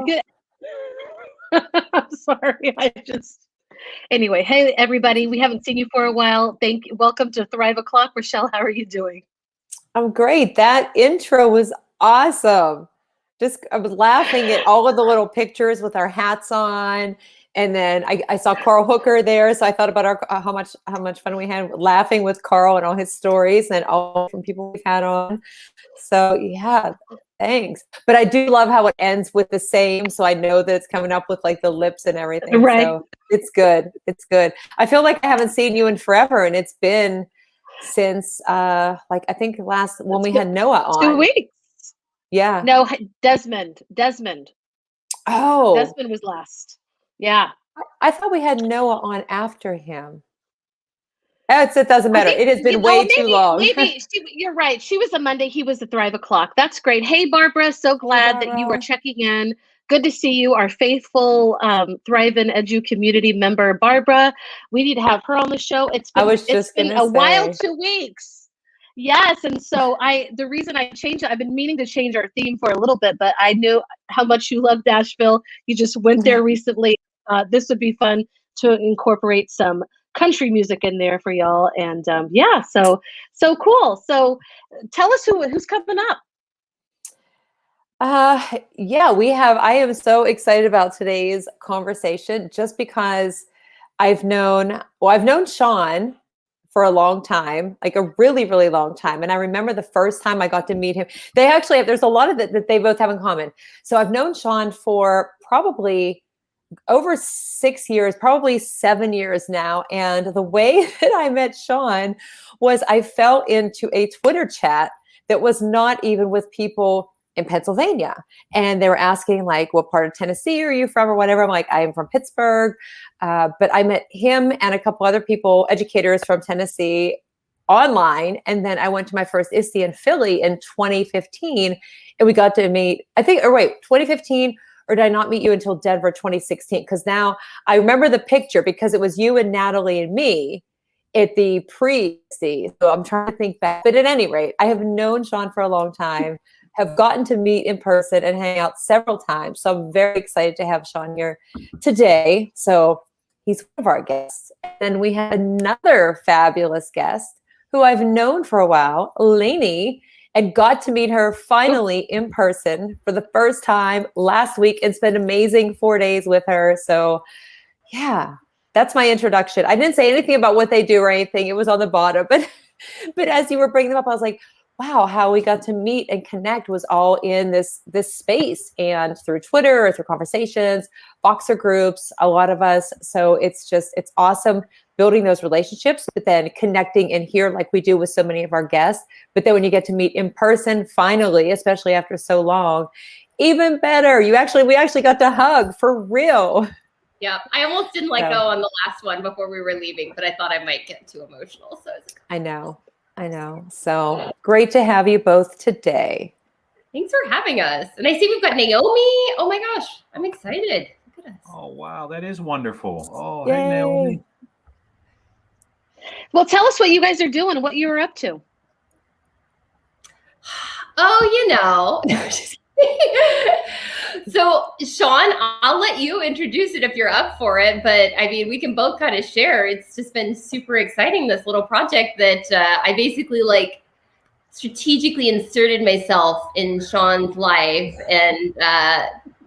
good. I'm sorry. Anyway, hey everybody, we haven't seen you for a while. Welcome to Thrive O'Clock. Rachelle, how are you doing? I'm great. That intro was awesome. I was laughing at all of the little pictures with our hats on. And then I saw Carl Hooker there. So I thought about how much fun we had laughing with Carl and all his stories and all from people we've had on. So yeah, thanks. But I do love how it ends with the same. So I know that it's coming up with like the lips and everything. Right. So it's good. It's good. I feel like I haven't seen you in forever. And it's been since I think when we had Noah on. 2 weeks. Yeah. No, Desmond. Oh. Desmond was last. Yeah. I thought we had Noah on after him. It doesn't matter. It has been way too long. Maybe you're right. She was a Monday. He was a Thrive O'Clock. That's great. Hey, Barbara. So glad that you were checking in. Good to see you, our faithful Thrive and Edu community member, Barbara. We need to have her on the show. It's been a wild 2 weeks. Yes, and so the reason I changed it, I've been meaning to change our theme for a little bit, but I knew how much you love Nashville. You just went there recently. This would be fun to incorporate some country music in there for y'all, and so cool. So tell us who's coming up. I am so excited about today's conversation just because I've known Sean for a long time, like a really, really long time. And I remember the first time I got to meet him, there's a lot of it that they both have in common. So I've known Sean for probably over 6 years, probably 7 years now. And the way that I met Sean was I fell into a Twitter chat that was not even with people in Pennsylvania. And they were asking like, what part of Tennessee are you from or whatever? I'm like, I am from Pittsburgh. But I met him and a couple other people, educators from Tennessee online. And then I went to my first ISTE in Philly in 2015. And we got to meet, 2015, or did I not meet you until Denver 2016? Because now I remember the picture because it was you and Natalie and me at the pre-ISTE. So I'm trying to think back. But at any rate, I have known Sean for a long time, have gotten to meet in person and hang out several times. So I'm very excited to have Sean here today. So he's one of our guests. And then we have another fabulous guest who I've known for a while, Lainie, and got to meet her finally in person for the first time last week and spent amazing 4 days with her. So yeah, that's my introduction. I didn't say anything about what they do or anything. It was on the bottom, but as you were bringing them up, I was like, wow, how we got to meet and connect was all in this space and through Twitter or through conversations, Boxer groups, a lot of us. So it's awesome building those relationships, but then connecting in here like we do with so many of our guests. But then when you get to meet in person, finally, especially after so long, even better. We actually got to hug for real. Yeah, I almost didn't let go on the last one before we were leaving, but I thought I might get too emotional. So I know. So great to have you both today. Thanks for having us. And I see we've got Naomi. Oh my gosh, I'm excited. Look at us. Oh, wow. That is wonderful. Oh, Yay. Hey, Naomi. Well, tell us what you guys are doing, what you were up to. Oh, So, Sean, I'll let you introduce it if you're up for it. But I mean, we can both kind of share. It's just been super exciting, this little project that I basically strategically inserted myself in Sean's life. And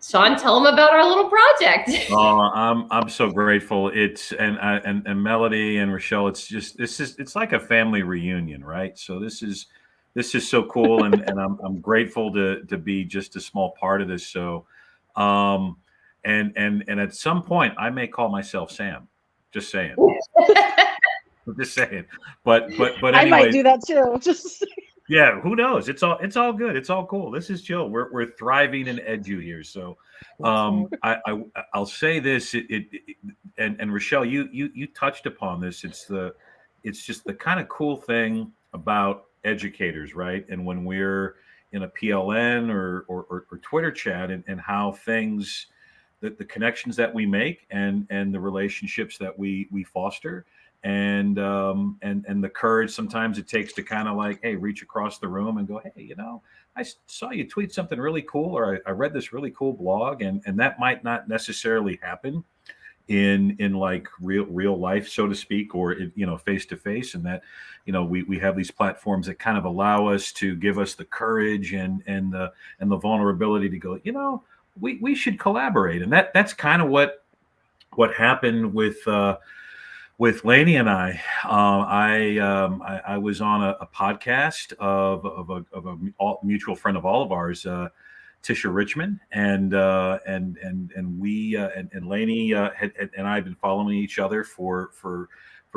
Sean, tell him about our little project. Oh, I'm so grateful. And Melody and Rachelle, it's like a family reunion, right? So this is so cool, and I'm grateful to be just a small part of this. So, and at some point I may call myself Sam. Just saying. Just saying. But anyway, I might do that too. Just yeah, who knows? It's all good. It's all cool. This is chill. We're thriving in edu here. So, I'll say this. And Rachelle, you touched upon this. It's just the kind of cool thing about educators, right? And when we're in a PLN or Twitter chat, and how the connections that we make and the relationships that we foster, and the courage sometimes it takes to kind of like, hey, reach across the room and go, hey, I saw you tweet something really cool, or I read this really cool blog, and that might not necessarily happen in like real life, so to speak, or face to face, and that we have these platforms that kind of allow us to give us the courage and the vulnerability to go, we should collaborate, and that's kind of what happened with Lainie and I. I was on a podcast of a mutual friend of all of ours, Tisha Richmond, and we and Lainie and I have been following each other for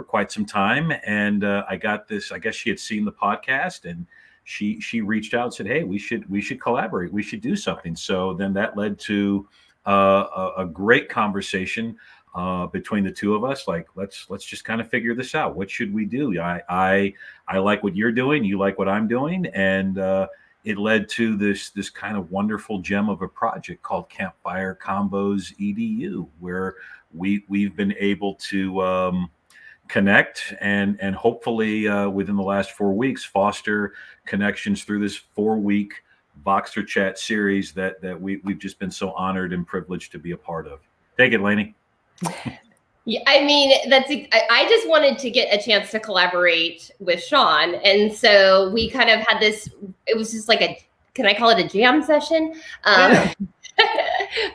quite some time, and I got this. I guess she had seen the podcast, and she reached out and said, "Hey, we should collaborate. We should do something." So then that led to a great conversation between the two of us. Like, let's just kind of figure this out. What should we do? I like what you're doing. You like what I'm doing, and it led to this kind of wonderful gem of a project called Campfire Combos EDU, where we've been able to connect and hopefully within the last 4 weeks foster connections through this 4-week Voxer Chat series that we've just been so honored and privileged to be a part of. Take it, Lainie. Yeah, I mean, I just wanted to get a chance to collaborate with Sean. And so we kind of had this, it was just like can I call it a jam session?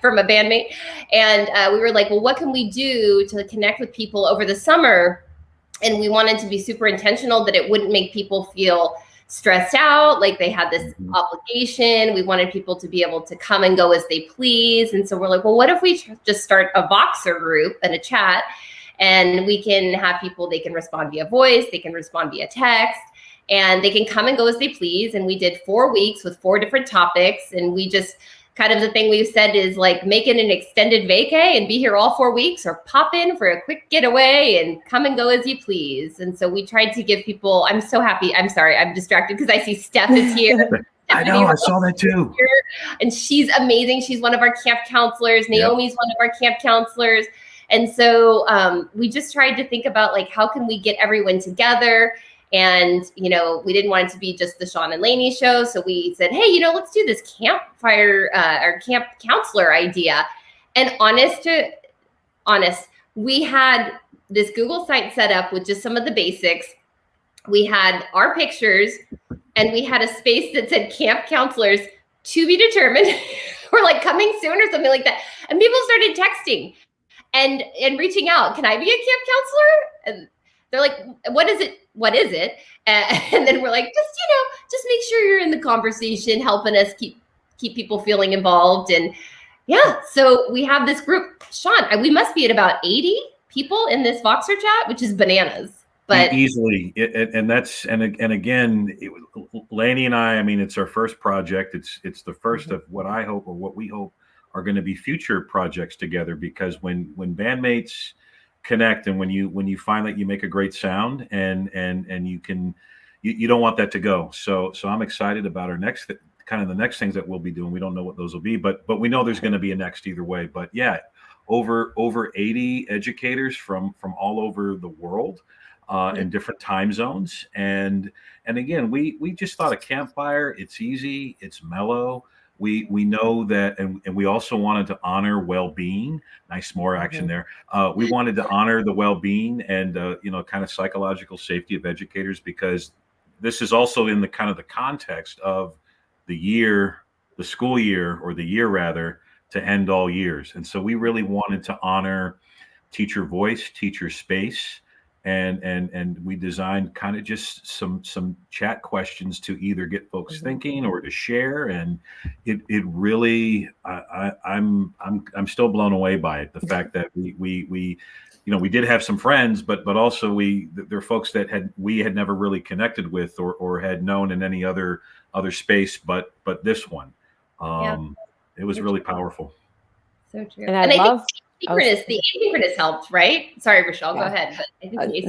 From a bandmate. And we were like, well, what can we do to connect with people over the summer? And we wanted to be super intentional that it wouldn't make people feel stressed out, like they had this obligation. We wanted people to be able to come and go as they please. And so we're like, well, what if we just start a Voxer group and a chat, and we can have people, they can respond via voice, they can respond via text, and they can come and go as they please. And we did 4 weeks with 4 different topics. And we just kind of, the thing we've said is like, make it an extended vacay and be here all 4 weeks, or pop in for a quick getaway and come and go as you please. And so we tried to give people, I'm so happy. I'm sorry, I'm distracted because I see Steph is here. I know, I saw that too. And she's amazing. She's one of our camp counselors. Naomi's one of our camp counselors. And so we just tried to think about like, how can we get everyone together? And, we didn't want it to be just the Sean and Lainie show. So we said, hey, let's do this campfire or camp counselor idea. And honest, we had this Google site set up with just some of the basics. We had our pictures, and we had a space that said camp counselors to be determined, or like coming soon or something like that. And people started texting and reaching out. Can I be a camp counselor? And they're like, what is it? What is it? And then we're like, just make sure you're in the conversation, helping us keep people feeling involved. And yeah, so we have this group. Sean, we must be at about 80 people in this Voxer chat, which is bananas. But easily, and again, Lainie and I mean, it's our first project. It's the first of what I hope, or what we hope, are going to be future projects together. Because when bandmates connect, and when you find that you make a great sound, and you don't want that to go. So I'm excited about our next the next things that we'll be doing. We don't know what those will be, but we know there's going to be a next either way. But yeah, over 80 educators from all over the world. In different time zones, and again, we just thought a campfire. It's easy, it's mellow. We know that, and we also wanted to honor well-being. Nice, more action there. We wanted to honor the well-being and kind of psychological safety of educators, because this is also in the kind of the context of the school year, or the year rather, to end all years. And so we really wanted to honor teacher voice, teacher space. And we designed kind of just some chat questions to either get folks thinking or to share, and it really I'm still blown away by it. The fact that we did have some friends, but also there are folks that we had never really connected with or had known in any other space, but this one, it was really powerful. So true. And I love. The asynchronous helped, right? Sorry, Rachelle, go ahead. But I think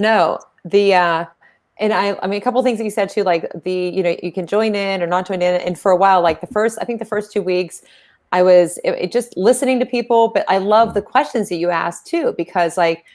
and I mean, a couple of things that you said too, like you can join in or not join in. And for a while, like the first 2 weeks, I was just listening to people, but I love the questions that you asked too, because like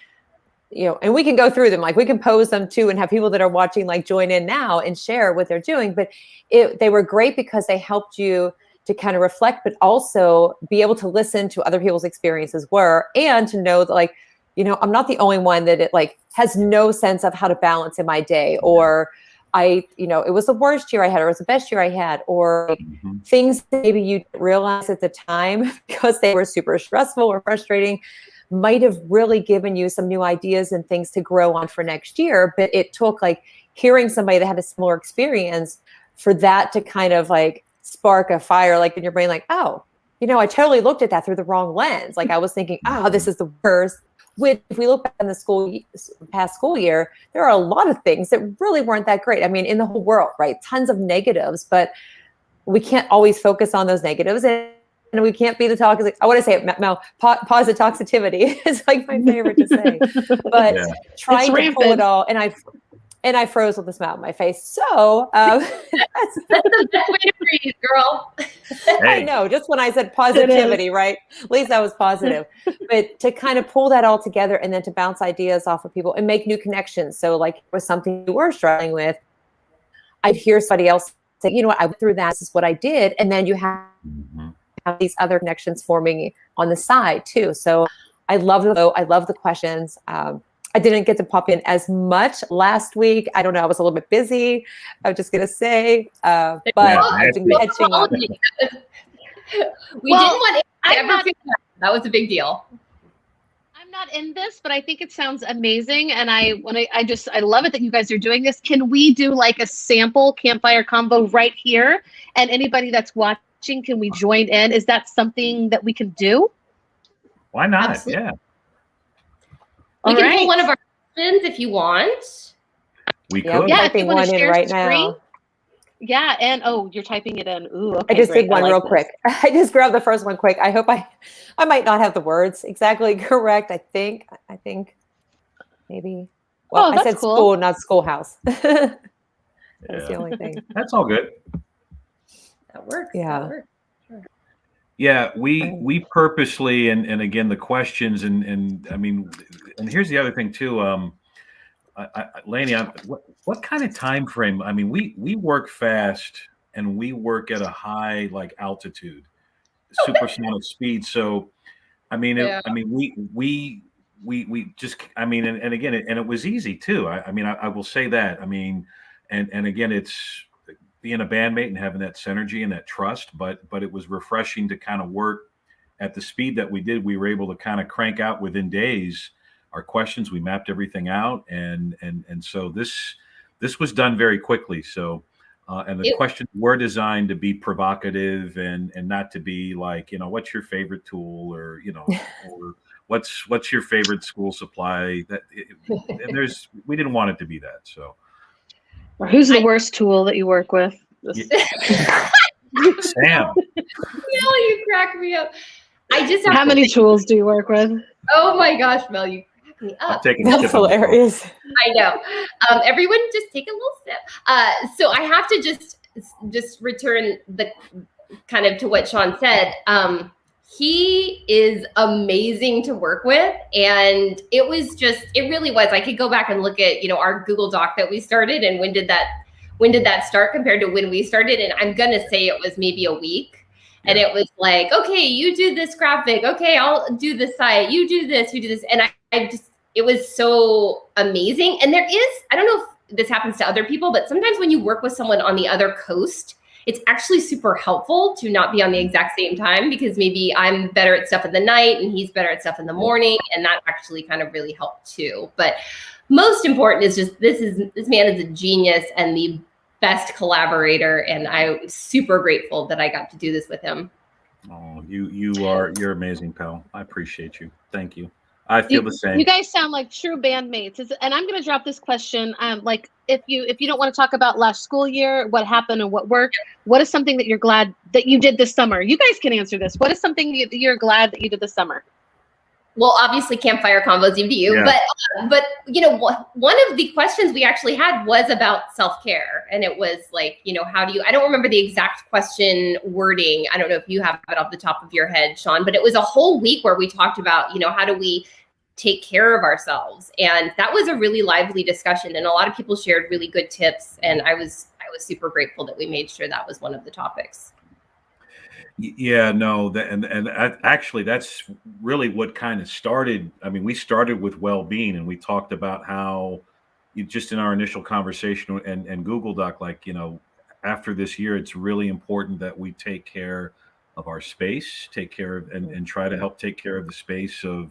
and we can go through them, like we can pose them too and have people that are watching like join in now and share what they're doing. But they were great because they helped you to kind of reflect, but also be able to listen to other people's experiences and to know that like, I'm not the only one that it like has no sense of how to balance in my day, or it was the worst year I had, or it was the best year I had, or things that maybe you didn't realize at the time because they were super stressful or frustrating might have really given you some new ideas and things to grow on for next year. But it took like hearing somebody that had a similar experience for that to kind of like spark a fire, like in your brain, like, oh, I totally looked at that through the wrong lens. Like I was thinking, oh, this is the worst. If we look back in the past school year, there are a lot of things that really weren't that great. I mean, in the whole world, right? Tons of negatives, but we can't always focus on those negatives. And we can't be the toxic. I want to say it, Mel. Positive toxicity is like my favorite to say. But trying to pull it all, and I froze with a smile on my face. So that's the best way to breathe, girl. I know. Just when I said positivity, right? At least I was positive. But to kind of pull that all together and then to bounce ideas off of people and make new connections. So like it was something you were struggling with, I'd hear somebody else say, you know what, I went through that. This is what I did. And then you have these other connections forming on the side too. So I love the questions. I didn't get to pop in as much last week. I don't know. I was a little bit busy. I was just going to say, but I've been catching up. We didn't want to ever feel that was a big deal. I'm not in this, but I think it sounds amazing. And I love it that you guys are doing this. Can we do like a sample campfire combo right here? And anybody that's watching, can we join in? Is that something that we can do? Why not? Absolutely. Yeah. We can pull one of our questions if you want. We could. Yeah, if you want to share right screen. now. Yeah, and you're typing it in. Ooh, okay. I just did one real quick. I just grabbed the first one quick. I hope I might not have the words exactly correct. I think maybe. Well, I said cool. School, not schoolhouse. That's the only thing. That's all good. That works. Yeah. That works. Yeah, we purposely and again the questions and I mean, and here's the other thing too. Lainie, what kind of time frame? I mean, we work fast and we work at a high like altitude, supersonic speed. So, I mean, we just and again, and it was easy too. I will say that. I mean, and again, it's being a bandmate and having that synergy and that trust, but it was refreshing to kind of work at the speed that we did. We were able to kind of crank out within days our questions. We mapped everything out, and so this was done very quickly. So, and the questions were designed to be provocative and not to be like, what's your favorite tool, or or what's your favorite school supply. We didn't want it to be that. So. Or who's the worst tool that you work with? Sam. No, you crack me up. I just how many tools do you work with? Oh my gosh, Mel, you crack me up. That's hilarious. I know. Everyone, just take a little sip. So I have to just return the kind of to what Sean said. He is amazing to work with. And it really was. I could go back and look at, our Google Doc that we started and when did that start compared to when we started. And I'm going to say it was maybe a week. And it was like, okay, you do this graphic. Okay, I'll do the site. You do this, you do this. And it was so amazing. And there is, I don't know if this happens to other people, but sometimes when you work with someone on the other coast, it's actually super helpful to not be on the exact same time, because maybe I'm better at stuff in the night and he's better at stuff in the morning. And that actually kind of really helped too. But most important is just, this man is a genius and the best collaborator. And I'm super grateful that I got to do this with him. Oh, you're amazing, pal. I appreciate you. Thank you. I feel the same. You guys sound like true bandmates. And I'm going to drop this question. Like if you don't want to talk about last school year, what happened and what worked, what is something that you're glad that you did this summer? You guys can answer this. What is something you're glad that you did this summer? Well, obviously campfire combos EVU, yeah. But one of the questions we actually had was about self-care, and it was like, how do you? I don't remember the exact question wording. I don't know if you have it off the top of your head, Sean, but it was a whole week where we talked about, how do we take care of ourselves. And that was a really lively discussion. And a lot of people shared really good tips. And I was super grateful that we made sure that was one of the topics. Yeah, no, actually, that's really what kind of started. I mean, we started with well-being, and we talked about how just in our initial conversation and Google Doc, like, after this year, it's really important that we take care of our space, take care of and try to help take care of the space of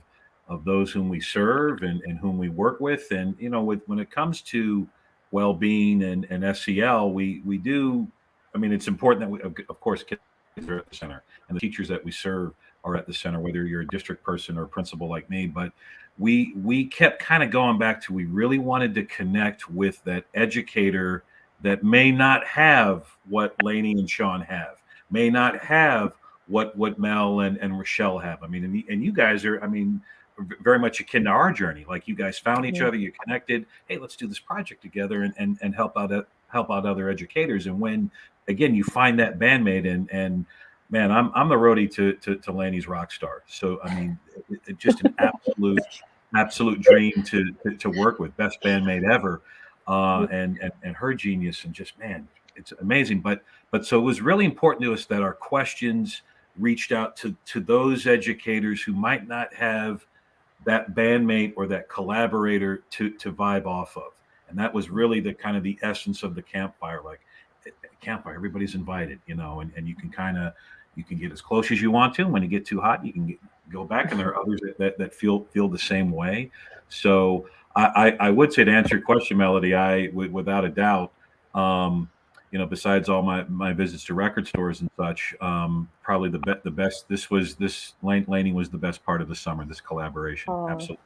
those whom we serve and whom we work with. And, when it comes to well-being and SEL, we do, I mean, it's important that we, of course, kids are at the center and the teachers that we serve are at the center, whether you're a district person or a principal like me. But we kept kind of going back to, we really wanted to connect with that educator that may not have what Lainie and Sean have, may not have what Mel and Rachelle have. I mean, and you guys are, I mean, very much akin to our journey. Like, you guys found each other, you connected. Hey, let's do this project together and help out other educators. And when, again, you find that bandmate, and man, I'm the roadie to Lainie's rock star. So I mean, it's just an absolute dream to work with, best bandmate ever, and her genius, and just, man, it's amazing. But so it was really important to us that our questions reached out to those educators who might not have that bandmate or that collaborator to vibe off of. And that was really the kind of the essence of the campfire. Like, campfire, everybody's invited, and you can get as close as you want to. When you get too hot, you can go back, and there are others that feel the same way. So I would say, to answer your question, Melody, without a doubt, besides all my visits to record stores and such, probably the best. Lainie was the best part of the summer. This collaboration, absolutely.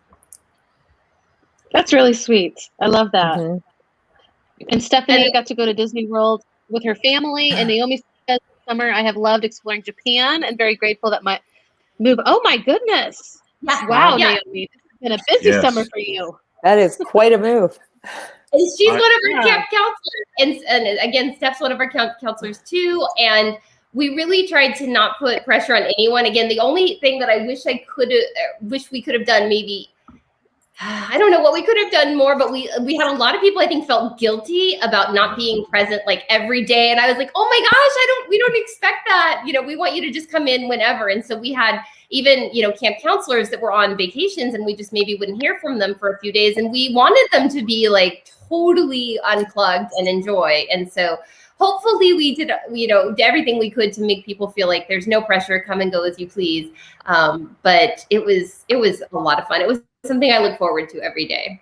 That's really sweet. I love that. And Stephanie got to go to Disney World with her family, and Naomi said, summer I have loved exploring Japan, and very grateful that my move. Oh my goodness! Wow, Naomi, this has been a busy summer for you. That is quite a move. And she's one of our camp counselors, and again, Steph's one of our camp counselors too. And we really tried to not put pressure on anyone. Again, the only thing that I wish we could have done, maybe, I don't know what we could have done more, but we had a lot of people, I think, felt guilty about not being present like every day. And I was like, oh my gosh, we don't expect that. We want you to just come in whenever. And so we had even, camp counselors that were on vacations, and we just maybe wouldn't hear from them for a few days. And we wanted them to be like totally unplugged and enjoy. And so hopefully we did, everything we could to make people feel like there's no pressure, come and go as you please. But it was a lot of fun. It was something I look forward to every day.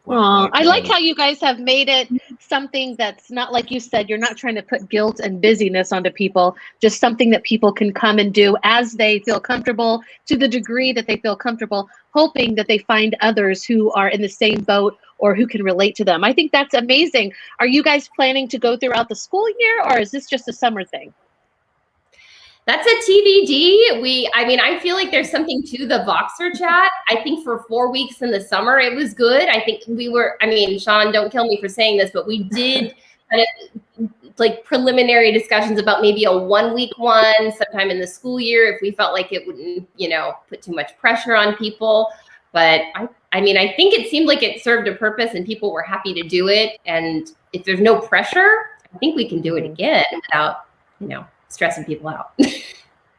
Well, I like how you guys have made it something that's not, like you said, you're not trying to put guilt and busyness onto people, just something that people can come and do as they feel comfortable, to the degree that they feel comfortable, hoping that they find others who are in the same boat or who can relate to them. I think that's amazing. Are you guys planning to go throughout the school year, or is this just a summer thing? That's a TBD. I feel like there's something to the Voxer chat. I think for 4 weeks in the summer, it was good. I think Sean, don't kill me for saying this, but we did kind of like preliminary discussions about maybe a 1 week one sometime in the school year, if we felt like it wouldn't, put too much pressure on people. But I think it seemed like it served a purpose and people were happy to do it. And if there's no pressure, I think we can do it again without, stressing people out.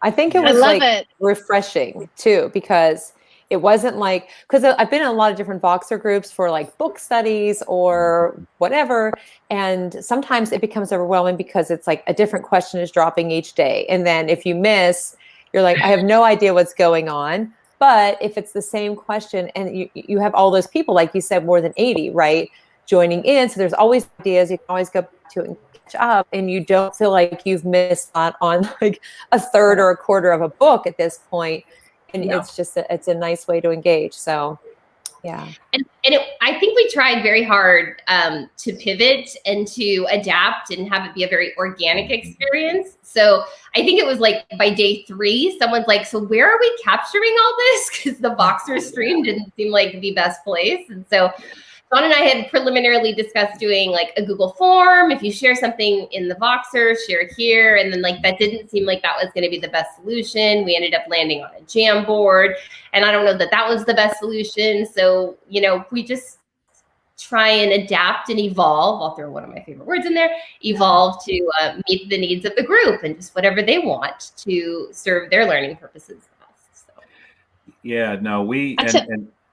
I think it was refreshing too, because it wasn't like, because I've been in a lot of different Voxer groups for like book studies or whatever. And sometimes it becomes overwhelming because it's like a different question is dropping each day. And then if you miss, you're like, I have no idea what's going on. But if it's the same question and you have all those people, like you said, more than 80, right, joining in. So there's always ideas. You can always go to it and catch up, and you don't feel like you've missed out on like a third or a quarter of a book at this point. And it's just, it's a nice way to engage. So, yeah. And I think we tried very hard to pivot and to adapt and have it be a very organic experience. So I think it was like by day 3, someone's like, so where are we capturing all this? Because the Voxer stream didn't seem like the best place. And so John and I had preliminarily discussed doing like a Google form. If you share something in the Voxer, share it here. And then like that didn't seem like that was going to be the best solution. We ended up landing on a Jamboard. And I don't know that that was the best solution. So, you know, we just try and adapt and evolve. I'll throw one of my favorite words in there, evolve to meet the needs of the group and just whatever they want to serve their learning purposes the best. So. Yeah, no,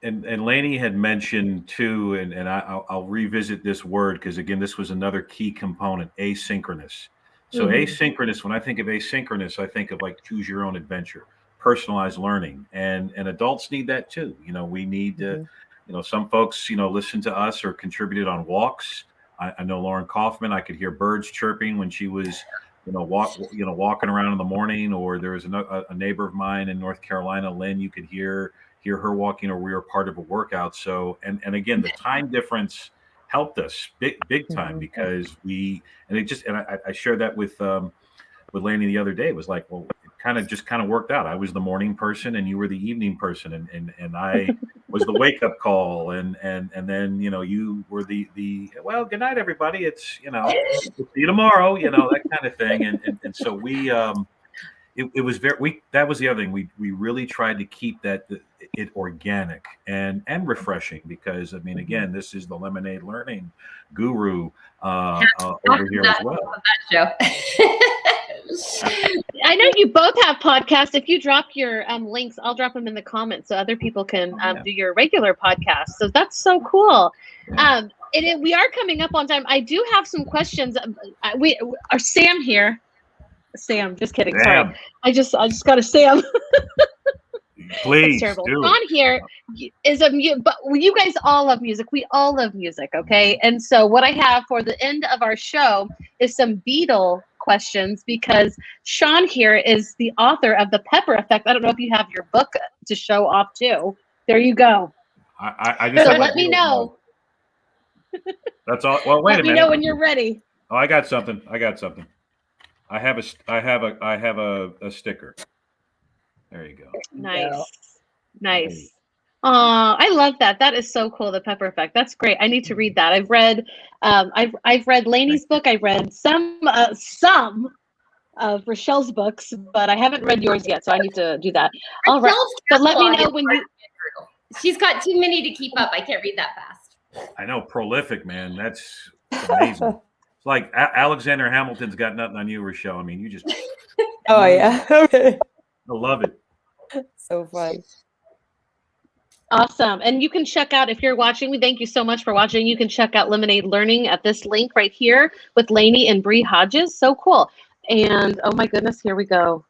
and Lainie had mentioned too, and I'll revisit this word because again, this was another key component, asynchronous. So asynchronous, when I think of asynchronous, I think of like choose your own adventure, personalized learning, and adults need that too. You know, we need to, you know, some folks, you know, listen to us or contributed on walks. I know Lauren Kaufman, I could hear birds chirping when she was, walking around in the morning, or there was a neighbor of mine in North Carolina, Lynn, you could hear her walking, or we were part of a workout. So, and again, the time difference helped us big time because I shared that with Lainie the other day. It was like, well, it kind of worked out. I was the morning person and you were the evening person, and I was the wake up call, and then, you know, you were the well, good night everybody. It's, you know, we'll see you tomorrow, you know, that kind of thing. And so we it was that was the other thing. We really tried to keep it organic and refreshing, because I mean, again, this is the Lemonade Learning Guru over here as well. I know you both have podcasts. If you drop your links, I'll drop them in the comments so other people can do your regular podcast. So that's so cool. Yeah. We are coming up on time. I do have some questions. We are Sam here. Sam, just kidding. Sam. Sorry. I just got a Sam. Please. That's terrible. John here is but you guys all love music. We all love music, okay? And so what I have for the end of our show is some Beatle questions, because Sean here is the author of The Pepper Effect. I don't know if you have your book to show off too. There you go. I just so let me know. That's all. Well, wait a minute. Let me know when you're ready. Oh, I got something. I have a sticker. There you go. Nice. I love that. That is so cool. The Pepper Effect. That's great. I need to read that. I've read Lainie's book. I read some of Rachelle's books, but I haven't read yours yet. So I need to do that. All right. But let me know when you. She's got too many to keep up. I can't read that fast. I know, prolific, man. That's amazing. It's like Alexander Hamilton's got nothing on you, Rachelle. I mean, you just. Oh yeah. Okay. I love it. So fun. Awesome. And you can check out, if you're watching, we thank you so much for watching. You can check out Lemonade Learning at this link right here with Lainie and Bree Hodges. So cool. And oh my goodness, here we go.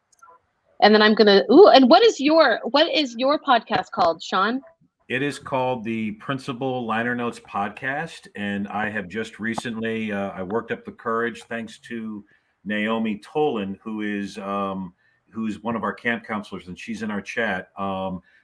And then I'm gonna and what is your podcast called, Sean? It is called the Principal Liner Notes Podcast, and I have just recently I worked up the courage thanks to Naomi Tolan, who's one of our camp counselors, and she's in our chat.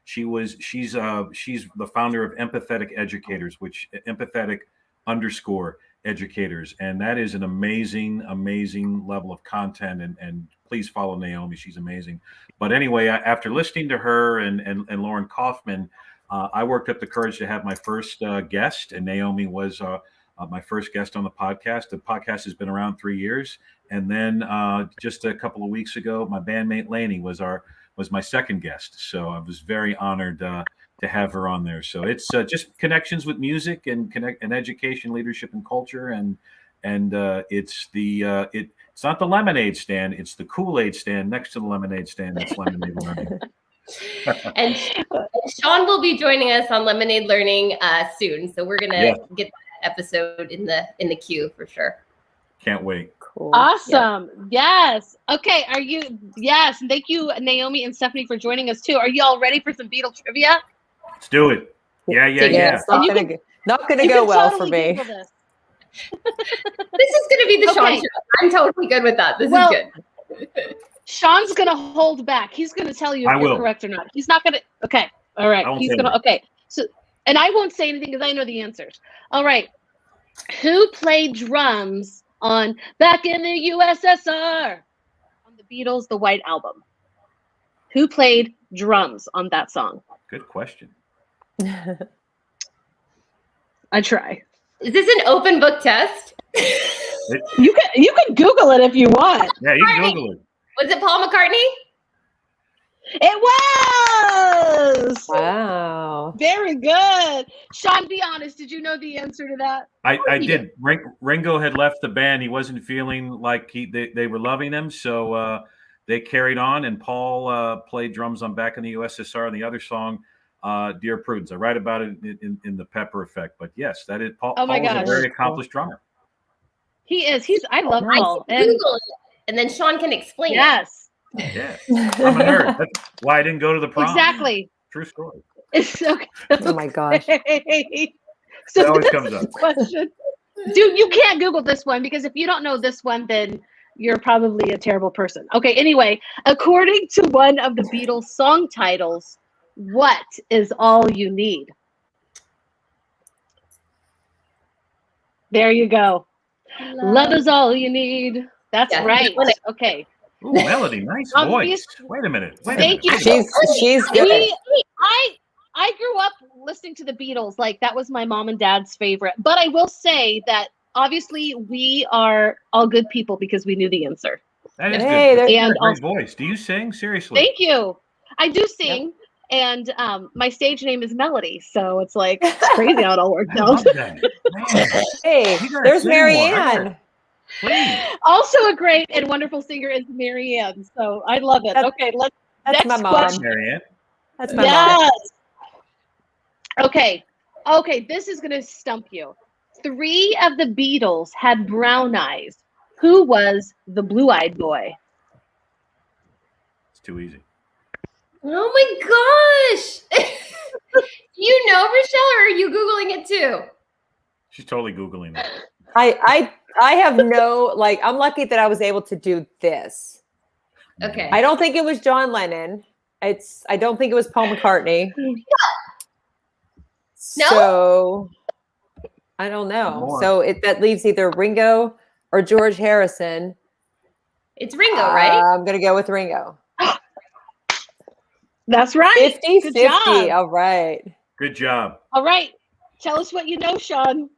She's the founder of Empathetic Educators, which empathetic_educators, and that is an amazing level of content. And please follow Naomi; she's amazing. But anyway, after listening to her and Lauren Kaufman, I worked up the courage to have my first guest, and Naomi was my first guest on the podcast. The podcast has been around 3 years, and then just a couple of weeks ago, my bandmate Lainie was my second guest. So I was very honored to have her on there. So it's just connections with music and education, leadership, and culture, and it's it's not the lemonade stand, it's the Kool-Aid stand next to the lemonade stand. That's Lemonade Learning. And Sean will be joining us on Lemonade Learning soon, so we're gonna get that episode in the queue for sure. Can't wait. Cool. Awesome. Yes. Okay. Are you? Yes. Thank you, Naomi and Stephanie, for joining us too. Are you all ready for some Beatle trivia? Let's do it. Yeah. It's not gonna go well for me. This is gonna be the Sean show. I'm totally good with that. This is good. Sean's gonna hold back. He's gonna tell you if you're correct or not. He's not gonna. Okay. All right. He's gonna. Okay. So, and I won't say anything because I know the answers. All right. Who played drums on Back in the USSR on the Beatles' The White Album? Who played drums on that song? Good question. I try. Is this an open book test? You can Google it if you want. Yeah, you can Google it. Was it Paul McCartney? It was. Wow. Very good. Sean, be honest. Did you know the answer to that? I did. Ringo had left the band. He wasn't feeling like they were loving him, so they carried on. And Paul played drums on Back in the USSR, and the other song, Dear Prudence. I write about it in the Pepper Effect. But yes, that is Paul. Oh my Paul is gosh. a very accomplished drummer. He is. I love I Paul. can Google it, and then Sean can explain it. Yes. Yeah, I'm a nerd. That's why I didn't go to the prom. Exactly. True story. It's okay. Oh my gosh. So It always this comes is up. the question. Dude, you can't Google this one because if you don't know this one, then you're probably a terrible person. Okay, anyway, according to one of the Beatles song titles, what is all you need? There you go. Love is all you need. That's Yeah, right. that's it. Okay. Ooh, Melody, nice voice. Wait a minute. Thank you. She's good. I grew up listening to the Beatles. Like that was my mom and dad's favorite. But I will say that obviously we are all good people because we knew the answer. That is Hey, good. and Great also, voice. Do you sing? Seriously? thank you. I do sing, and my stage name is Melody, so it's like it's crazy how it all works I out. love that. Man, Hey, You gotta there's sing Mary more. Ann. please. Also, a great and wonderful singer is Mary Ann. So I love it. That's- Okay, let's. That's Next my mom. question. Marianne. That's my mom. Yes. Okay, this is gonna stump you. 3 of the Beatles had brown eyes. Who was the blue-eyed boy? It's too easy. Oh my gosh! Do you know, Rachelle, or are you Googling it too? She's totally Googling it. I have no, like, I'm lucky that I was able to do this. Okay. I don't think it was John Lennon. I don't think it was Paul McCartney. No? So I don't know. More. So that leaves either Ringo or George Harrison. It's Ringo, right? I'm gonna go with Ringo. That's right. 50-50. Good job. All right. Good job. All right. Tell us what you know, Sean.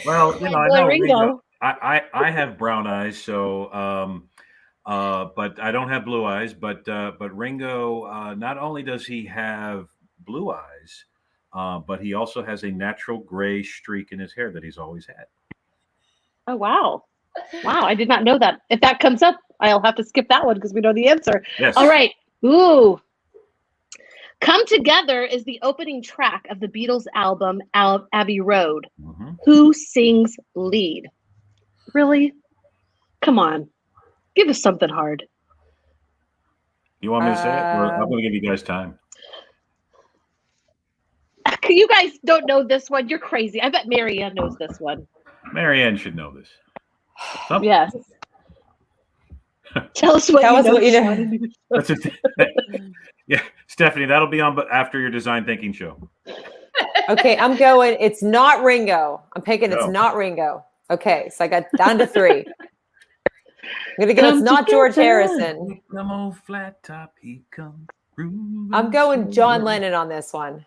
Well, I Boy, know Ringo. Ringo. I have brown eyes, so but I don't have blue eyes. But Ringo, not only does he have blue eyes, but he also has a natural gray streak in his hair that he's always had. Oh, wow. Wow, I did not know that. If that comes up, I'll have to skip that one because we know the answer. Yes. All right. Ooh. Come Together is the opening track of the Beatles album Abbey Road. Mhm. Who sings lead? Really? Come on. Give us something hard. You want me to say it? Or I'm going to give you guys time. You guys don't know this one. You're crazy. I bet Marianne knows this one. Marianne should know this. Some- Yes. Tell us what Tell you us know. what you know. Sean. That's it. Yeah, Stephanie, that'll be on after your design thinking show. Okay, I'm going. It's not Ringo. I'm picking. No. It's not Ringo. Okay, so I got down to 3. I'm gonna go. Come It's not George together. Harrison. Come on, flat top, he come. I'm going John Lennon on this one.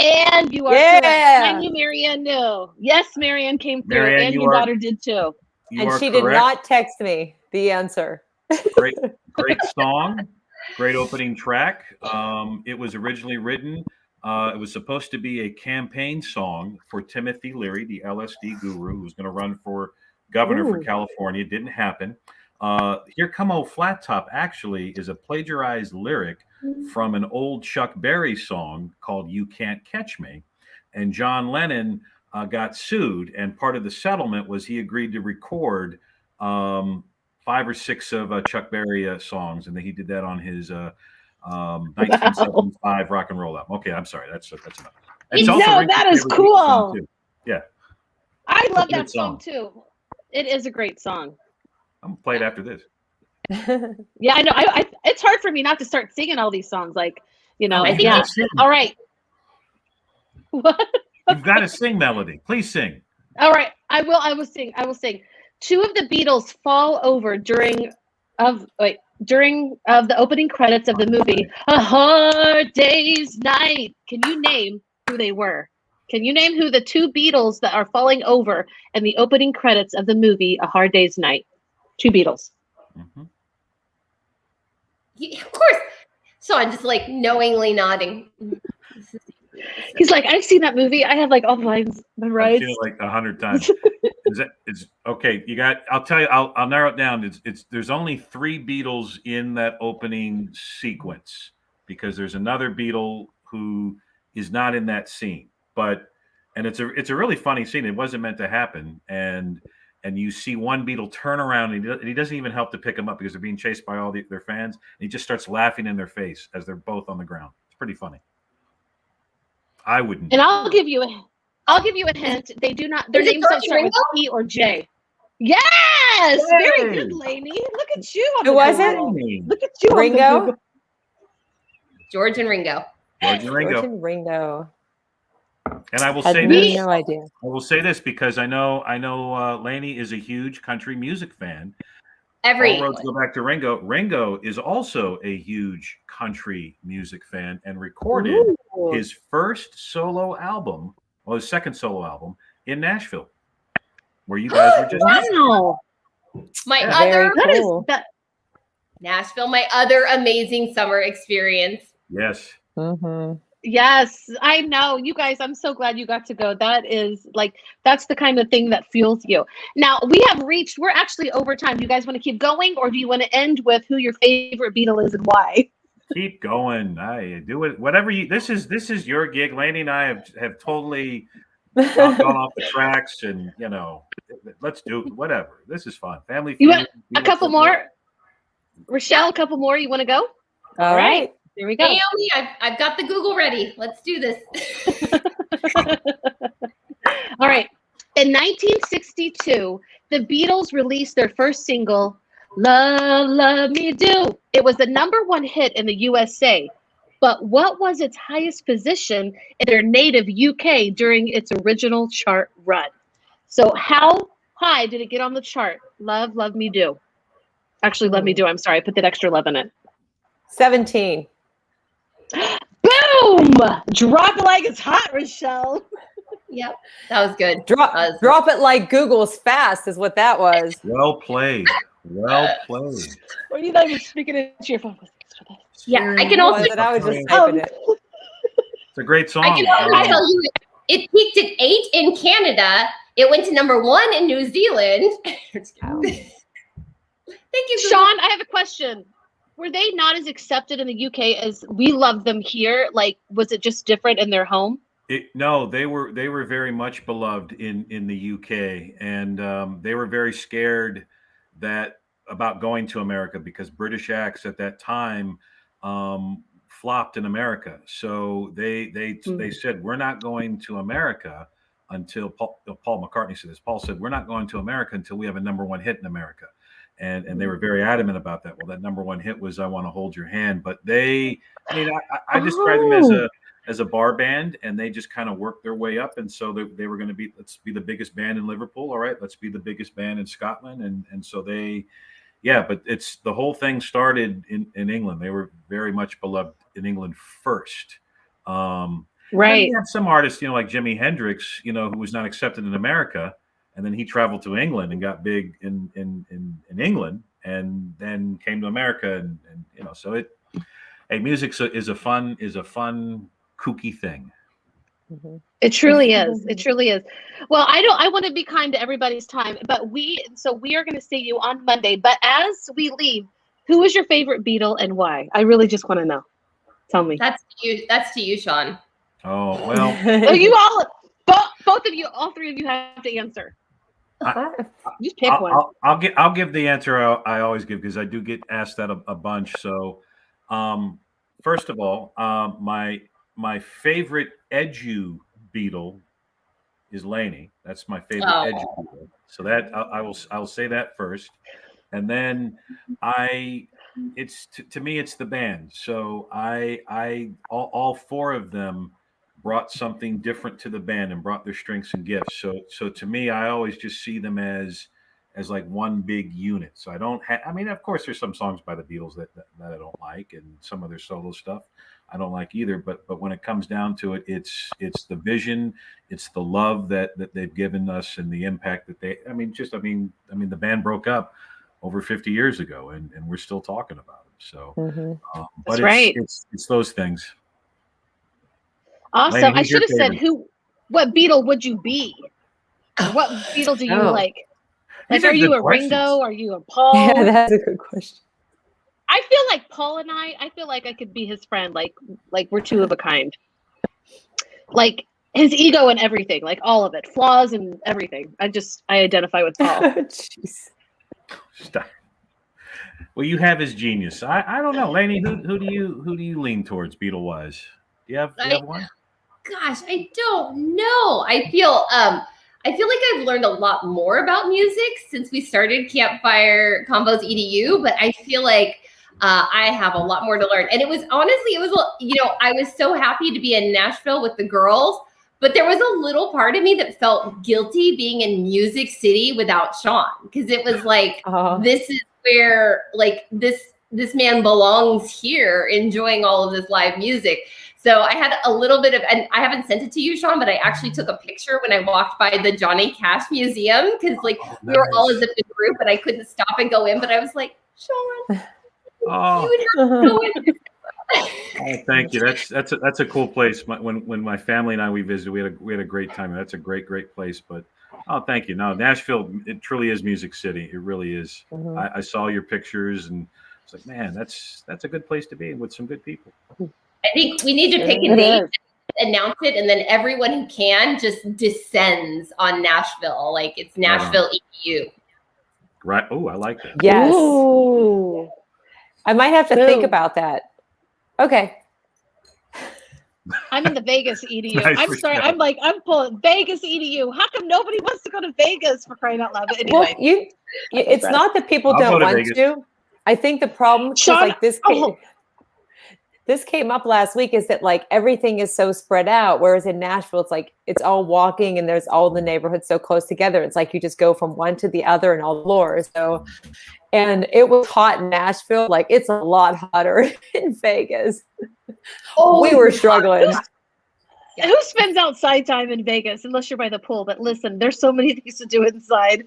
And you are Yeah. correct. I knew Marianne knew. Yes, Marianne came through, Marianne, and you your are- daughter did too. You And are she did correct. not text me the answer. Great song, great opening track. It was originally written. It was supposed to be a campaign song for Timothy Leary, the LSD guru, who was going to run for governor for Ooh. California. It didn't happen. Here Come Old Flat Top actually is a plagiarized lyric from an old Chuck Berry song called You Can't Catch Me. And John Lennon got sued, and part of the settlement was he agreed to record 5 or 6 of Chuck Berry songs, and then he did that on his 1975 rock and roll album. Okay, I'm sorry, that's enough. No, Ringo's that is favorite Beatles song, cool. too. Yeah, I love Good that song too. It is a great song. I'm gonna play it after this. Yeah, I know. I it's hard for me not to start singing all these songs. Like, you know. I think Yeah. Sing. All right. What? You've got to sing, Melody. Please sing. All right. I will sing. 2 of the Beatles fall over during the opening credits of the movie A Hard Day's Night. Can you name who they were? Can you name who the two Beatles that are falling over in the opening credits of the movie A Hard Day's Night? Two Beatles. Mm-hmm. Of course. Sean just like knowingly nodding. He's like, I've seen that movie. I have like all the lines I've memorized. seen it like 100 times. It's okay. You got. I'll tell you. I'll narrow it down. There's only 3 Beatles in that opening sequence because there's another Beatle who is not in that scene. And it's a really funny scene. It wasn't meant to happen. And you see one Beatle turn around and he doesn't even help to pick them up because they're being chased by all their fans. And he just starts laughing in their face as they're both on the ground. It's pretty funny. I wouldn't. And I'll give you a hint. They do not. Their names don't start with T or J. Yes, Yay! very good, Lainie. Look at you. Who was it? Look at you. Ringo. George and Ringo. George and Ringo. George and Ringo. And I will Had say this. no idea. I will say this because I know Lainie is a huge country music fan. All roads go back to Ringo. Ringo is also a huge country music fan and recorded his first solo album, his second solo album in Nashville, where you guys were just. Wow. Nashville, my other amazing summer experience. Yes. Mm-hmm. Yes, I know. You guys, I'm so glad you got to go. That's the kind of thing that fuels you. Now, we're actually over time. You guys want to keep going or do you want to end with who your favorite Beatle is and why? Keep going. I do it. Whatever this is your gig. Lainie and I have totally gone off the tracks and, let's do whatever. This is fun. Family. You want a couple more? Rachelle, a couple more. You want to go? All right. Here we go. Naomi, I've got the Google ready. Let's do this. All right. In 1962, the Beatles released their first single, Love, Love Me Do. It was the #1 hit in the USA. But what was its highest position in their native UK during its original chart run? So how high did it get on the chart? Love, Love Me Do. Actually, Love Me Do. I'm sorry. I put that extra love in it. 17. Boom! Drop it like it's hot, Rachelle. Yep, that was good. Drop it like Google's fast is what that was. Well played. Well played. Or you not even speaking into your phone. Yeah, I can also. I was just typing it. It's a great song. I can also tell you it peaked at 8 in Canada. It went to #1 in New Zealand. Thank you, Sean. I have a question. Were they not as accepted in the UK as we love them here? Like, was it just different in their home? No, they were very much beloved in the UK, and they were very scared about going to America because British acts at that time flopped in America. So they said, we're not going to America until Paul McCartney said this. Paul said, we're not going to America until we have a #1 hit in America. And they were very adamant about that. Well, that #1 hit was I Want to Hold Your Hand. But I describe them as a bar band, and they just kind of worked their way up. And so they were going to let's be the biggest band in Liverpool. All right, let's be the biggest band in Scotland. And so but the whole thing started in England. They were very much beloved in England first. Right. You have some artists, like Jimi Hendrix, who was not accepted in America. And then he traveled to England and got big in England, and then came to America, and so music is a fun kooky thing. Mm-hmm. It truly is. It truly is. Well, I want to be kind to everybody's time, but we are going to see you on Monday. But as we leave, who is your favorite Beatle and why? I really just want to know. Tell me. That's to you, Sean. Oh well. You all, both of you, all three of you have to answer. Just pick one. I'll give the answer I always give because I do get asked that a bunch. So, first of all, my favorite edu Beatle is Lainie. That's my favorite edu Beatle. So that I'll say that first, and then to me it's the band. So all 4 of them brought something different to the band and brought their strengths and gifts. So to me, I always just see them as like one big unit. So I don't of course there's some songs by the Beatles that I don't like and some of their solo stuff, I don't like either. But when it comes down to it, it's the vision, it's the love that they've given us, and the impact that they. I mean, the band broke up over 50 years ago, and we're still talking about it. So, but That's right. It's those things. Awesome. Lainie, I who's your should have said favorite? what Beatle would you be? Or what Beatle do you like? Like, These are are you good a questions. Ringo? Are you a Paul? Yeah, that's a good question. I feel like Paul and I feel like I could be his friend. Like we're two of a kind. Like his ego and everything, like all of it, flaws and everything. I identify with Paul. Jeez. Stop. Well, you have his genius. I don't know, Lainie. Who do you lean towards, Beatle wise? Do you have one? Gosh, I don't know. I feel like I've learned a lot more about music since we started Campfire Combos EDU, but I feel like I have a lot more to learn. And it was I was so happy to be in Nashville with the girls, but there was a little part of me that felt guilty being in Music City without Sean, because it was like, this is where like this man belongs here, enjoying all of this live music. So I had a little bit of, and I haven't sent it to you, Sean, but I actually took a picture when I walked by the Johnny Cash Museum, because we were all as a big group and I couldn't stop and go in, but I was like, Sean, you would have to go in. Oh, thank you. That's a cool place. When my family and we visited, we had a great time. That's a great place. But thank you. No, Nashville, it truly is Music City. It really is. I saw your pictures and it's like, man, that's a good place to be with some good people. I think we need to pick a date, announce it, and then everyone who can just descends on Nashville. Like it's Nashville EDU. Right. Oh, I like that. Yes. Ooh. I might have to think about that. Okay. I'm in the Vegas EDU. Nice I'm sorry. I'm pulling Vegas EDU. How come nobody wants to go to Vegas, for crying out loud? But anyway, Well, it's not that people don't want to. I think the problem, Sean, like this came up last week, is that like everything is so spread out, whereas in Nashville it's like it's all walking and there's all the neighborhoods so close together. It's like you just go from one to the other and all the floors. So, and it was hot in Nashville. Like it's a lot hotter in Vegas. We were struggling. Who spends outside time in Vegas unless you're by the pool? But listen, there's so many things to do inside.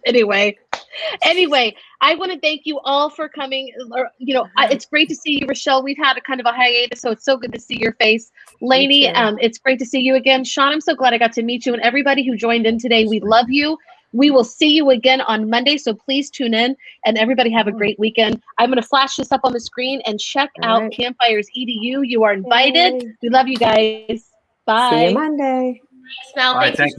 Anyway, I want to thank you all for coming. It's great to see you, Rachelle. We've had a kind of a hiatus, so it's so good to see your face. Lainie, it's great to see you again. Sean, I'm so glad I got to meet you, and everybody who joined in today. We love you. We will see you again on Monday, so please tune in, and everybody have a great weekend. I'm going to flash this up on the screen and check out Campfires EDU. You are invited. We love you guys. Bye. See you Monday. Thanks, Mel. All right, thank you.